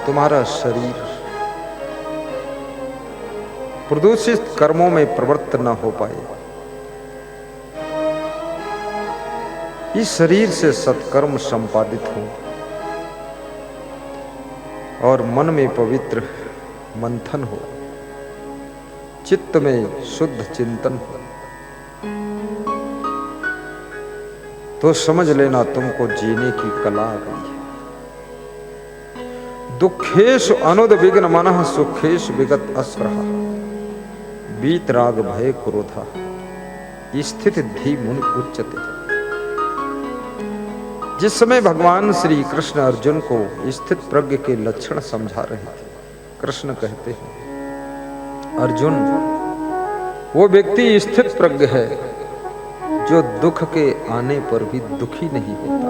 तुम्हारा शरीर प्रदूषित कर्मों में प्रवृत्त न हो पाए, इस शरीर से सत्कर्म संपादित हो और मन में पवित्र मंथन हो, चित्त में शुद्ध चिंतन हो, तो समझ लेना तुमको जीने की कला आ गई है। दुखेश अनुद विघ्न मनः सुखेश विगत अस्पृहा, बीत राग भय क्रोधा स्थित धी मुनि उच्चते। जिस समय भगवान श्री कृष्ण अर्जुन को स्थित प्रज्ञ के लक्षण समझा रहे थे, कृष्ण कहते हैं, अर्जुन वो व्यक्ति स्थित प्रज्ञ है जो दुख के आने पर भी दुखी नहीं होता।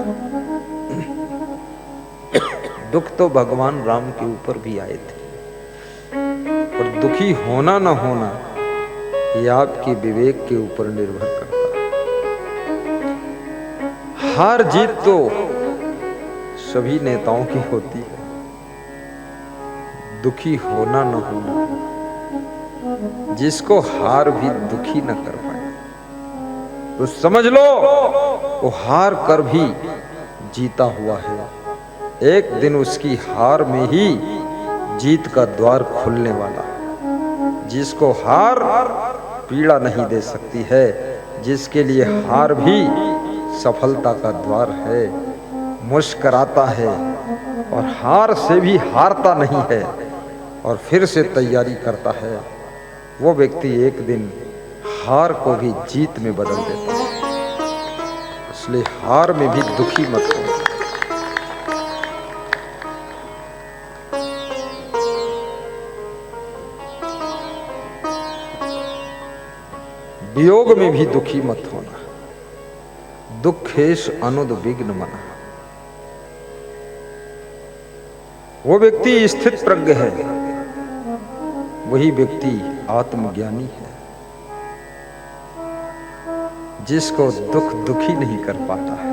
दुख तो भगवान राम के ऊपर भी आए थे, और दुखी होना न होना ये आपके विवेक के ऊपर निर्भर करता है। हार जीत तो सभी नेताओं की होती है, दुखी होना न होना जिसको हार भी दुखी न कर पाए तो समझ लो वो हार कर भी जीता हुआ है। एक दिन उसकी हार में ही जीत का द्वार खुलने वाला है। जिसको हार पीड़ा नहीं दे सकती है, जिसके लिए हार भी सफलता का द्वार है, मुस्कुराता है और हार से भी हारता नहीं है और फिर से तैयारी करता है, वो व्यक्ति एक दिन हार को भी जीत में बदल देता है। इसलिए हार में भी दुखी मत हो। वियोग में भी दुखी मत होना। दुखेश अनुद विघ्न मना, वो व्यक्ति स्थित प्रज्ञ है, वही व्यक्ति आत्मज्ञानी है, जिसको दुख दुखी नहीं कर पाता है,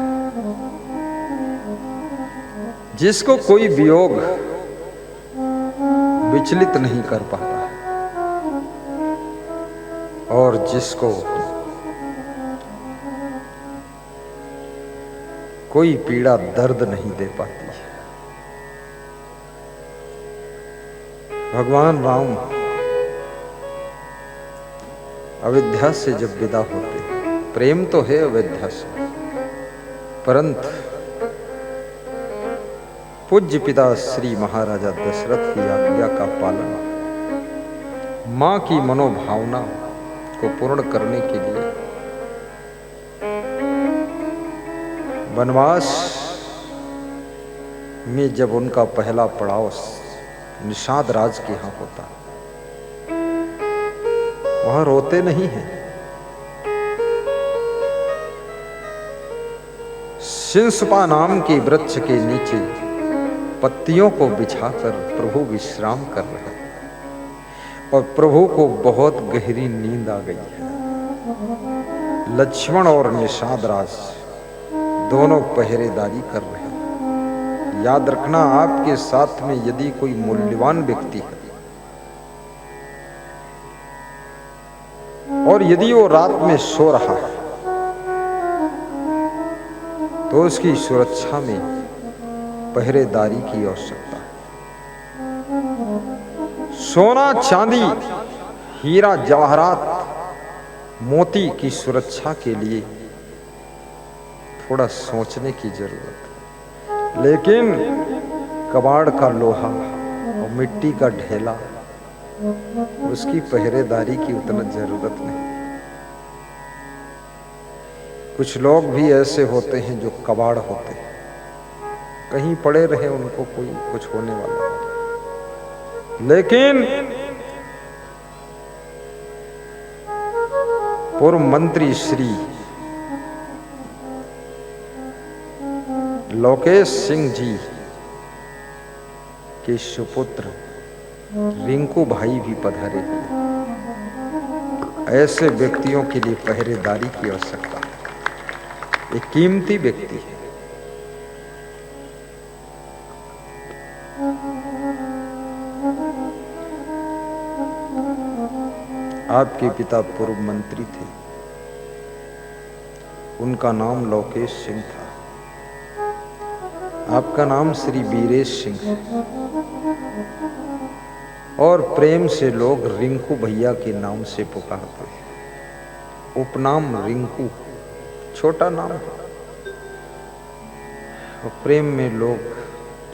जिसको कोई वियोग विचलित नहीं कर पाता है, और जिसको कोई पीड़ा दर्द नहीं दे पाती है। भगवान राम अयोध्या से जब विदा होते, प्रेम तो है अयोध्या से, परंतु पूज्य पिता श्री महाराजा दशरथ की आज्ञा का पालन, मां की मनोभावना को पूर्ण करने के लिए वनवास में जब उनका पहला पड़ाव निषाद राज के यहां होता, वहां रोते नहीं हैं, शिंसपा नाम के वृक्ष के नीचे पत्तियों को बिछाकर प्रभु विश्राम कर रहे हैं और प्रभु को बहुत गहरी नींद आ गई है। लक्ष्मण और निषाद राज दोनों पहरेदारी कर रहे हैं। याद रखना, आपके साथ में यदि कोई मूल्यवान व्यक्ति है और यदि वो रात में सो रहा है तो उसकी सुरक्षा में पहरेदारी की आवश्यकता है। सोना चांदी हीरा जवाहरात मोती की सुरक्षा के लिए थोड़ा सोचने की जरूरत है, लेकिन कबाड़ का लोहा और मिट्टी का ढेला उसकी पहरेदारी की उतना जरूरत नहीं। कुछ लोग भी ऐसे होते हैं जो कबाड़ होते हैं, कहीं पड़े रहे उनको कोई कुछ होने वाला नहीं। लेकिन पूर्व मंत्री श्री लोकेश सिंह जी के सुपुत्र रिंकू भाई भी पधारे हैं। ऐसे व्यक्तियों के लिए पहरेदारी की आवश्यकता है। एक कीमती व्यक्ति है। आपके पिता पूर्व मंत्री थे, उनका नाम लोकेश सिंह था, आपका नाम श्री वीरेश सिंह है, और प्रेम से लोग रिंकू भैया के नाम से पुकारते हैं। उपनाम रिंकू छोटा नाम है, और प्रेम में लोग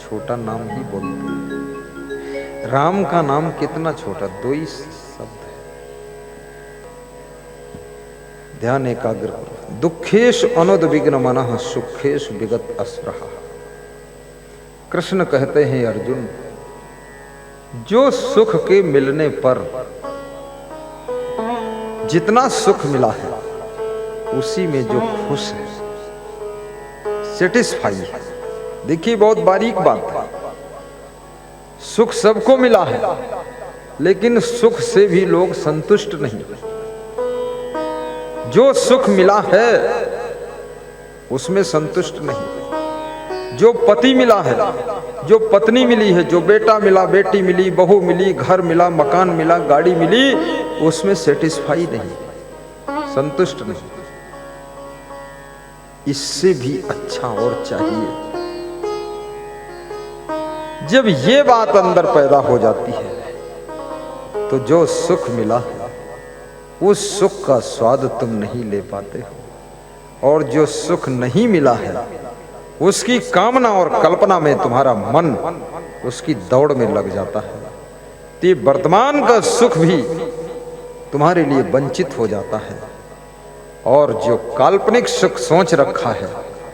छोटा नाम ही बोलते हैं। राम का नाम कितना छोटा, 2 ही शब्द है। ध्यान एकाग्र करो। दुखेश अनुद्विग्न मनः सुखेश विगत अस्पृहा। कृष्ण कहते हैं अर्जुन, जो सुख के मिलने पर जितना सुख मिला है उसी में जो खुश है, सेटिस्फाई है। देखिए बहुत बारीक बात है, सुख सबको मिला है लेकिन सुख से भी लोग संतुष्ट नहीं। जो सुख मिला है उसमें संतुष्ट नहीं। जो पति मिला है, जो पत्नी मिली है, जो बेटा मिला, बेटी मिली, बहू मिली, घर मिला, मकान मिला, गाड़ी मिली, उसमें सेटिस्फाई नहीं, संतुष्ट नहीं। इससे भी अच्छा और चाहिए। जब ये बात अंदर पैदा हो जाती है तो जो सुख मिला है उस सुख का स्वाद तुम नहीं ले पाते हो, और जो सुख नहीं मिला है उसकी कामना और कल्पना में तुम्हारा मन उसकी दौड़ में लग जाता है। तो वर्तमान का सुख भी तुम्हारे लिए वंचित हो जाता है, और जो काल्पनिक सुख सोच रखा है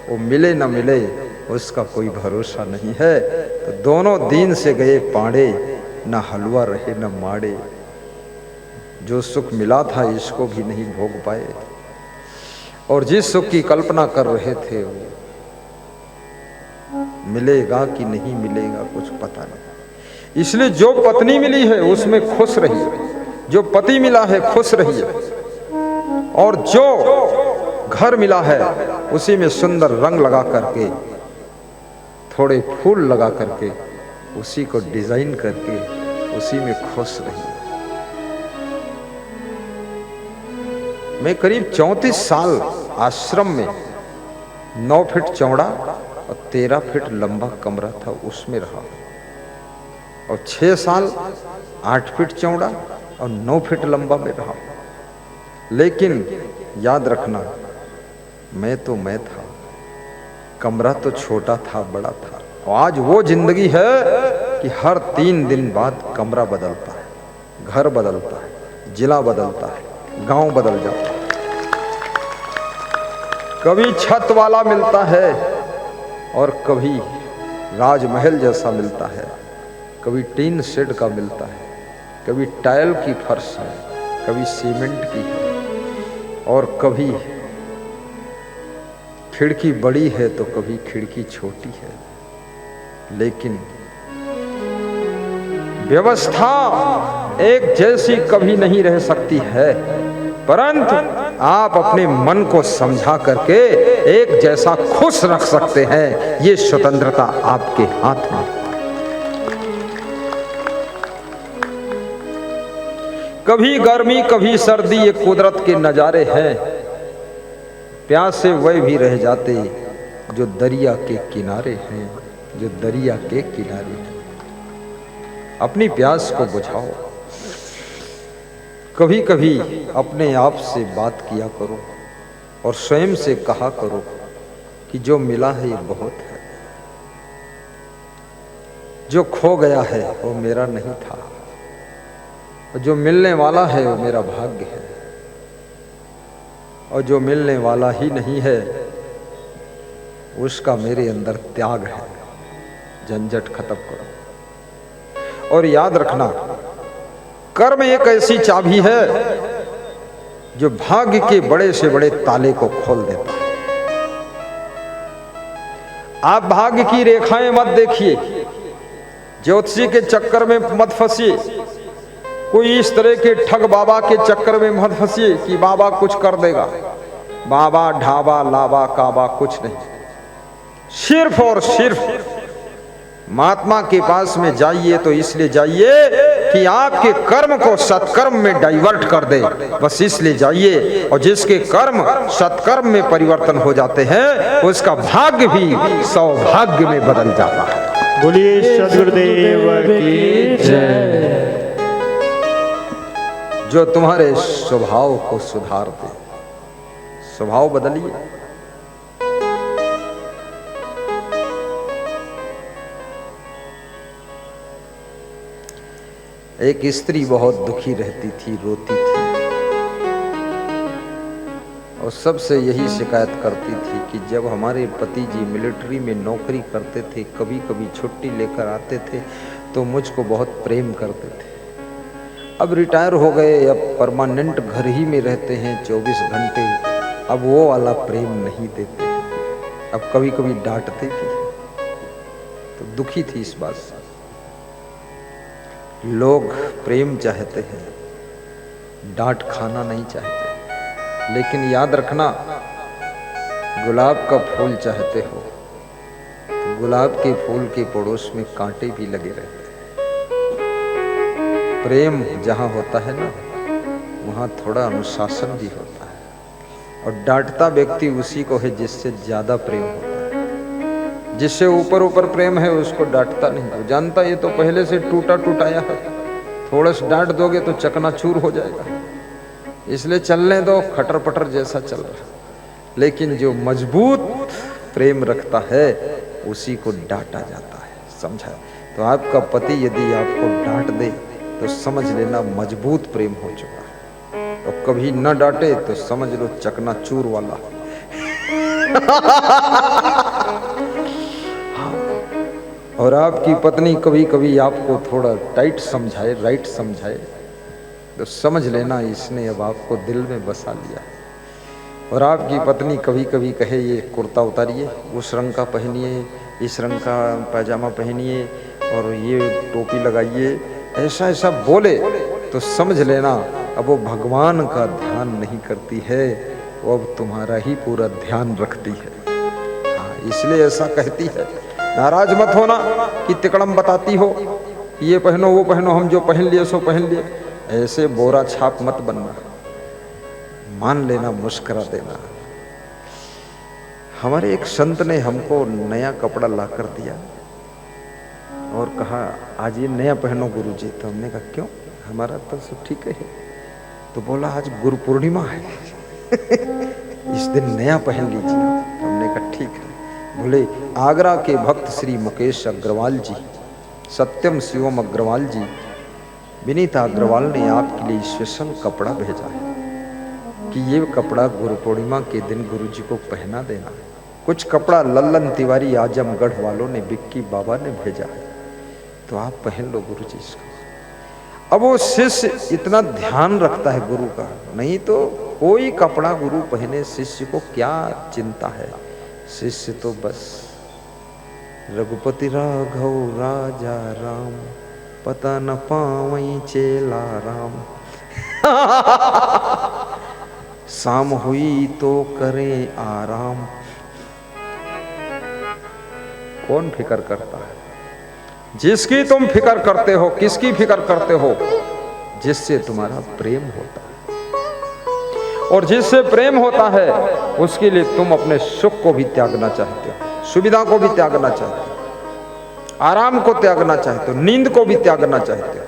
वो मिले न मिले उसका कोई भरोसा नहीं है। तो दोनों दिन से गए पाड़े, न हलवा रहे न माड़े। जो सुख मिला था इसको भी नहीं भोग पाए, और जिस सुख की कल्पना कर रहे थे वो मिलेगा कि नहीं मिलेगा कुछ पता नहीं। इसलिए जो पत्नी मिली है उसमें खुश रहिए, जो पति मिला है खुश रहिए, और जो घर मिला है उसी में सुंदर रंग लगा करके, थोड़े फूल लगा करके, उसी को डिजाइन करके उसी में खुश रहिए। मैं करीब 34 साल आश्रम में 9 फीट चौड़ा और 13 फीट लंबा कमरा था उसमें रहा, और 6 साल 8 फीट चौड़ा और 9 फीट लंबा में रहा। लेकिन याद रखना, मैं तो मैं था, कमरा तो छोटा था बड़ा था। और आज वो जिंदगी है कि हर 3 दिन बाद कमरा बदलता है, घर बदलता है, जिला बदलता है, गांव बदल जाता है। कभी छत वाला मिलता है और कभी राजमहल जैसा मिलता है, कभी टीन शेड का मिलता है, कभी टाइल की फर्श है, कभी सीमेंट की है, और कभी खिड़की बड़ी है तो कभी खिड़की छोटी है। लेकिन व्यवस्था एक जैसी कभी नहीं रह सकती है, परंतु आप अपने मन को समझा करके एक जैसा खुश रख सकते हैं। ये स्वतंत्रता आपके हाथ में। कभी गर्मी कभी सर्दी, ये कुदरत के नजारे हैं। प्यासे वह भी रह जाते जो दरिया के किनारे हैं, जो दरिया के किनारे हैं। अपनी प्यास को बुझाओ। कभी कभी अपने आप से बात किया करो और स्वयं से कहा करो कि जो मिला है ये बहुत है, जो खो गया है वो मेरा नहीं था, और जो मिलने वाला है वो मेरा भाग्य है, और जो मिलने वाला ही नहीं है उसका मेरे अंदर त्याग है। झंझट खत्म करो। और याद रखना, कर्म एक ऐसी चाबी है जो भाग्य के बड़े से बड़े ताले को खोल देता है। आप भाग्य की रेखाएं मत देखिए, ज्योतिषी के चक्कर में मत फंसिए, कोई इस तरह के ठग बाबा के चक्कर में मत फंसिए कि बाबा कुछ कर देगा। बाबा ढाबा लाबा काबा कुछ नहीं, सिर्फ और सिर्फ महात्मा के पास में जाइए तो इसलिए जाइए कि आपके कर्म को सत्कर्म में डाइवर्ट कर दे, बस इसलिए जाइए। और जिसके कर्म सत्कर्म में परिवर्तन हो जाते हैं उसका भाग्य भी सौभाग्य में बदल जाता है। बोलिए सद्गुरुदेव की जय। जो तुम्हारे स्वभाव को सुधार दे, स्वभाव बदलिए। एक स्त्री बहुत दुखी रहती थी, रोती थी और सबसे यही शिकायत करती थी कि जब हमारे पति जी मिलिट्री में नौकरी करते थे, कभी कभी छुट्टी लेकर आते थे तो मुझको बहुत प्रेम करते थे। अब रिटायर हो गए, अब परमानेंट घर ही में रहते हैं 24 घंटे, अब वो वाला प्रेम नहीं देते, अब कभी कभी डांटते भी। तो दुखी थी इस बात से। लोग प्रेम चाहते हैं, डांट खाना नहीं चाहते। लेकिन याद रखना, गुलाब का फूल चाहते हो तो गुलाब के फूल के पड़ोस में कांटे भी लगे रहते हैं। प्रेम जहां होता है ना, वहां थोड़ा अनुशासन भी होता है। और डांटता व्यक्ति उसी को है जिससे ज्यादा प्रेम होता है। जिससे ऊपर ऊपर प्रेम है उसको डांटता नहीं, वो जानता ये तो पहले से टूटा टूटाया है, थोड़ा सा डांट दोगे तो चकनाचूर हो जाएगा, इसलिए चलने दो, खटर पटर जैसा चल रहा। लेकिन जो मजबूत प्रेम रखता है उसी को डांटा जाता है, समझा? तो आपका पति यदि आपको डांट दे तो समझ लेना मजबूत प्रेम हो चुका है, और कभी न डांटे तो समझ लो चकनाचूर वाला। और आपकी पत्नी कभी कभी आपको थोड़ा टाइट समझाए, राइट समझाए, तो समझ लेना इसने अब आपको दिल में बसा लिया। और आपकी पत्नी कभी कभी कहे ये कुर्ता उतारिए, उस रंग का पहनिए, इस रंग का पैजामा पहनिए और ये टोपी लगाइए, ऐसा ऐसा बोले, तो समझ लेना अब वो भगवान का ध्यान नहीं करती है, वो अब तुम्हारा ही पूरा ध्यान रखती है। हाँ, इसलिए ऐसा कहती है। नाराज मत होना कि तिकड़म बताती हो, ये पहनो वो पहनो, हम जो पहन लिए सो पहन लिए, ऐसे बोरा छाप मत बनना, मान लेना, मुस्कुरा देना। हमारे एक संत ने हमको नया कपड़ा ला कर दिया और कहा आज ये नया पहनो गुरुजी। तो हमने कहा क्यों, हमारा तो सब ठीक है। तो बोला आज गुरु पूर्णिमा है, इस दिन नया पहन लीजिए। हमने कहा ठीक है। बोले आगरा के भक्त श्री मुकेश अग्रवाल जी, सत्यम शिवम अग्रवाल जी, विनीता अग्रवाल ने आपके लिए स्पेशल कपड़ा भेजा है कि ये कपड़ा गुरु पूर्णिमा के दिन गुरु जी को पहना देना। कुछ कपड़ा लल्लन तिवारी आजमगढ़ वालों ने, बिक्की बाबा ने भेजा है, तो आप पहन लो गुरु जी इसको। अब वो शिष्य इतना ध्यान रखता है गुरु का, नहीं तो कोई कपड़ा गुरु पहने शिष्य को क्या चिंता है। शिष्य तो बस रघुपति राघव राजा राम, पता न पावई चेला राम। शाम हुई तो करें आराम। कौन फिक्र करता है? जिसकी तुम फिक्र करते हो, किसकी फिक्र करते हो? जिससे तुम्हारा प्रेम होता है। और जिससे प्रेम होता है उसके लिए तुम अपने सुख को भी त्यागना चाहते हो, सुविधा को भी त्यागना चाहते हो, आराम को त्यागना चाहते हो, नींद को भी त्यागना चाहते हो,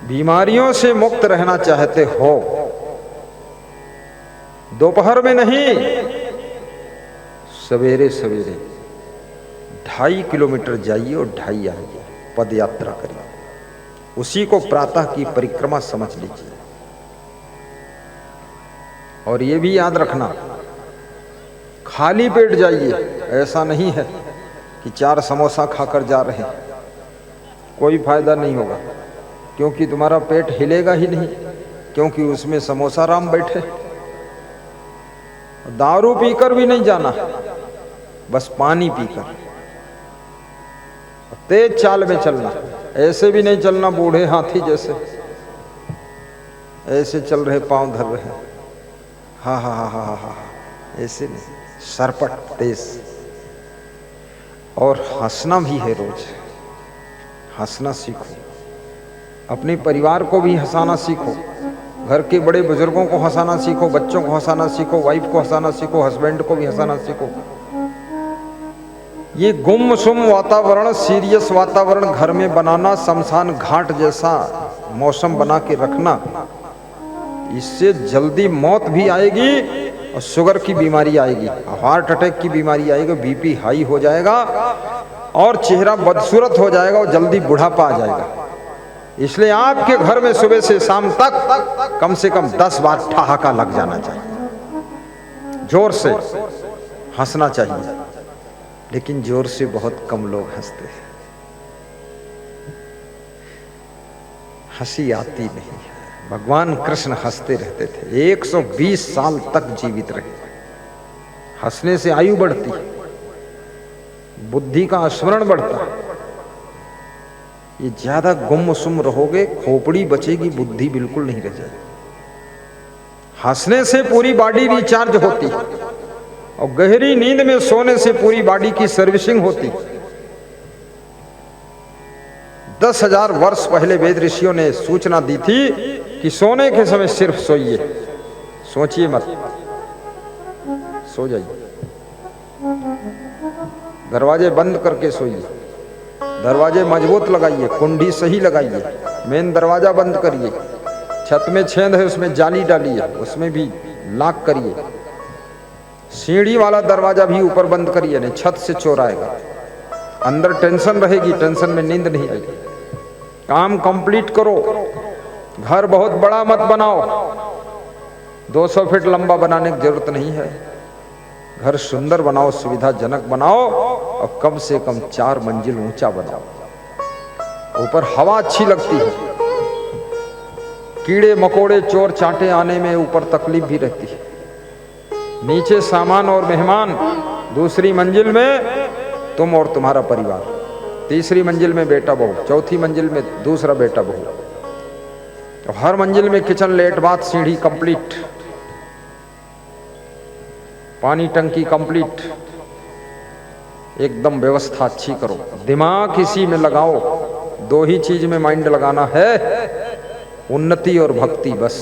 बीमारियों से मुक्त रहना चाहते हो। दोपहर में नहीं, सवेरे सवेरे 2.5 किलोमीटर जाइए और 2.5 आइए, पद यात्रा करिए। उसी को प्रातः की परिक्रमा समझ लीजिए। और ये भी याद रखना, खाली पेट जाइए। ऐसा नहीं है कि 4 समोसा खाकर जा रहे हैं, कोई फायदा नहीं होगा, क्योंकि तुम्हारा पेट हिलेगा ही नहीं, क्योंकि उसमें समोसा राम बैठे। दारू पीकर भी नहीं जाना, बस पानी पीकर। तेज चाल में चलना, ऐसे भी नहीं चलना बूढ़े हाथी जैसे, ऐसे चल रहे पांव धर रहे, हा, ऐसे नहीं, सरपट तेज। और हंसना भी है रोज। हंसना सीखो, अपने परिवार को भी हंसाना सीखो, घर के बड़े बुजुर्गों को हंसाना सीखो, बच्चों को हंसाना सीखो, वाइफ को हंसाना सीखो, हस्बैंड को भी हंसाना सीखो। ये गुमसुम वातावरण, सीरियस वातावरण घर में बनाना, शमशान घाट जैसा मौसम बना के रखना, इससे जल्दी मौत भी आएगी और शुगर की बीमारी आएगी, हार्ट अटैक की बीमारी आएगी, बीपी हाई हो जाएगा और चेहरा बदसूरत हो जाएगा और जल्दी बुढ़ापा आ जाएगा। इसलिए आपके घर में सुबह से शाम तक कम से कम 10 बार ठहाका लग जाना चाहिए। जोर से हंसना चाहिए, लेकिन जोर से बहुत कम लोग हंसते हैं। हंसी आती नहीं है। भगवान कृष्ण हंसते रहते थे, 120 साल तक जीवित रहे। हंसने से आयु बढ़ती है, बुद्धि का स्मरण बढ़ता है। ये ज्यादा गुमसुम रहोगे, खोपड़ी बचेगी, बुद्धि बिल्कुल नहीं रह जाएगी। हंसने से पूरी बॉडी रिचार्ज होती है और गहरी नींद में सोने से पूरी बॉडी की सर्विसिंग होती है। 10,000 वर्ष पहले वेद ऋषियों ने सूचना दी थी कि सोने के समय सिर्फ सोइए, सोचिए मत, सो जाइए। दरवाजे बंद करके सोइए, दरवाजे मजबूत लगाइए, कुंडी सही लगाइए, मेन दरवाजा बंद करिए, छत में छेद है उसमें जाली डालिए, उसमें भी लॉक करिए, सीढ़ी वाला दरवाजा भी ऊपर बंद करिए, नहीं छत से चोर आएगा। अंदर टेंशन रहेगी, टेंशन में नींद नहीं आएगी। काम कंप्लीट करो। घर बहुत बड़ा मत बनाओ, 200 फीट लंबा बनाने की जरूरत नहीं है। घर सुंदर बनाओ, सुविधाजनक बनाओ और कम से कम 4 मंजिल ऊंचा बनाओ। ऊपर हवा अच्छी लगती है, कीड़े मकोड़े चोर चांटे आने में ऊपर तकलीफ भी रहती है। नीचे सामान और मेहमान, दूसरी मंजिल में तुम और तुम्हारा परिवार, तीसरी मंजिल में बेटा बहू, चौथी मंजिल में दूसरा बेटा बहू, तो हर मंजिल में किचन, लेट, बाथ, सीढ़ी कंप्लीट, पानी टंकी कंप्लीट, एकदम व्यवस्था अच्छी करो। दिमाग इसी में लगाओ, 2 ही चीज में माइंड लगाना है, उन्नति और भक्ति। बस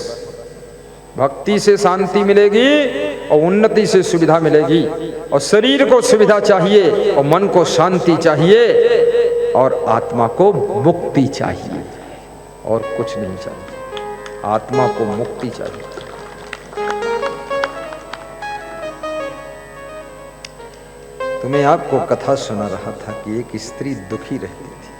भक्ति से शांति मिलेगी और उन्नति से सुविधा मिलेगी। और शरीर को सुविधा चाहिए और मन को शांति चाहिए और आत्मा को मुक्ति चाहिए, और कुछ नहीं चाहिए। आत्मा को मुक्ति चाहिए। तो मैं आपको कथा सुना रहा था कि एक स्त्री दुखी रहती थी।